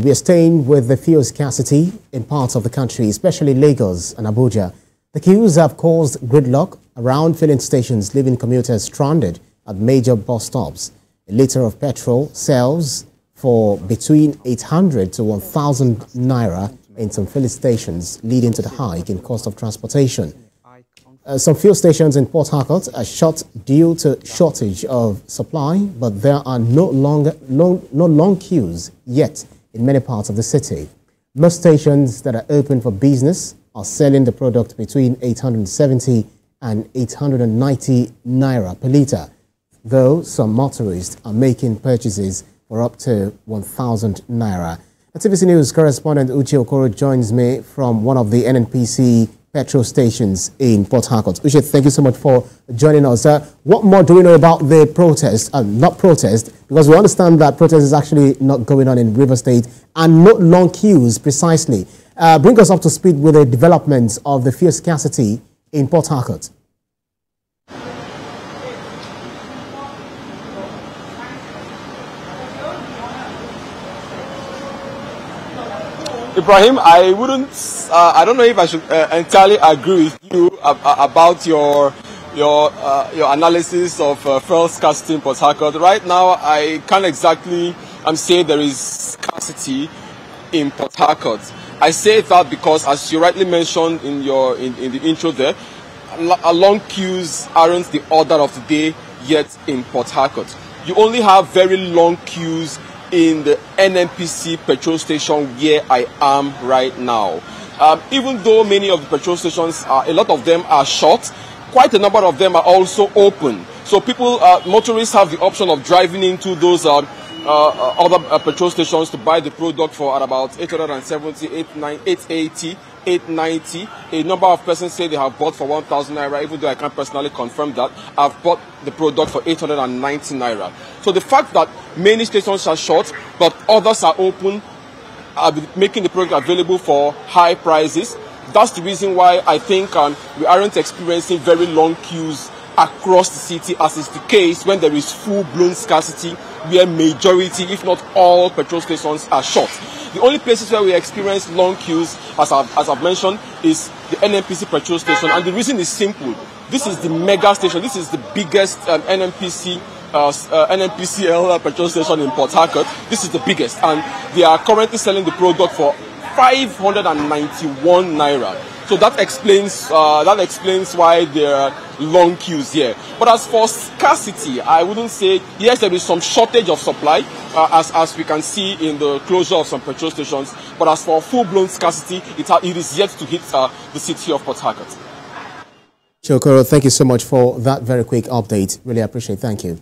We are staying with the fuel scarcity in parts of the country, especially Lagos and Abuja. The queues have caused gridlock around filling stations, leaving commuters stranded at major bus stops. A litre of petrol sells for between 800 to 1,000 naira in some filling stations, leading to the hike in cost of transportation. Some fuel stations in Port Harcourt are shut due to shortage of supply, but there are no long queues yet in many parts of the city. Most stations that are open for business are selling the product between 870 and 890 naira per litre, though some motorists are making purchases for up to 1,000 naira. TVC News correspondent Uche Okoro joins me from one of the NNPC petrol stations in Port Harcourt. Uche, thank you so much for joining us. What more do we know about the protest, not protest, because we understand that protest is actually not going on in River State and not long queues precisely. Bring us up to speed with the developments of the fuel scarcity in Port Harcourt. Ibrahim, I don't know if I should entirely agree with you about your analysis of fuel scarcity in Port Harcourt. Right now, I can't exactly say there is scarcity in Port Harcourt. I say that because, as you rightly mentioned in the intro there, long queues aren't the order of the day yet in Port Harcourt. You only have very long queues in the NNPC petrol station where I am right now. Even though many of the petrol stations, a lot of them are short, quite a number of them are also open. So people, motorists have the option of driving into those other petrol stations to buy the product for at about 870, 880, 890. A number of persons say they have bought for 1,000 naira, even though I can't personally confirm that. I've bought the product for 890 naira. So the fact that many stations are short, but others are open, are making the product available for high prices. That's the reason why I think we aren't experiencing very long queues across the city, as is the case when there is full-blown scarcity, where majority, if not all, petrol stations are short. The only places where we experience long queues, as I've mentioned, is the NNPC petrol station, and the reason is simple. This is the mega station. This is the biggest NNPCL petrol station in Port Harcourt. This is the biggest, and they are currently selling the product for 591 naira. So that explains why there are long queues here. But as for scarcity, I wouldn't say, yes, there is some shortage of supply, as we can see in the closure of some petrol stations. But as for full-blown scarcity, it is yet to hit the city of Port Harcourt. Chokoro, thank you so much for that very quick update. Really appreciate it. Thank you.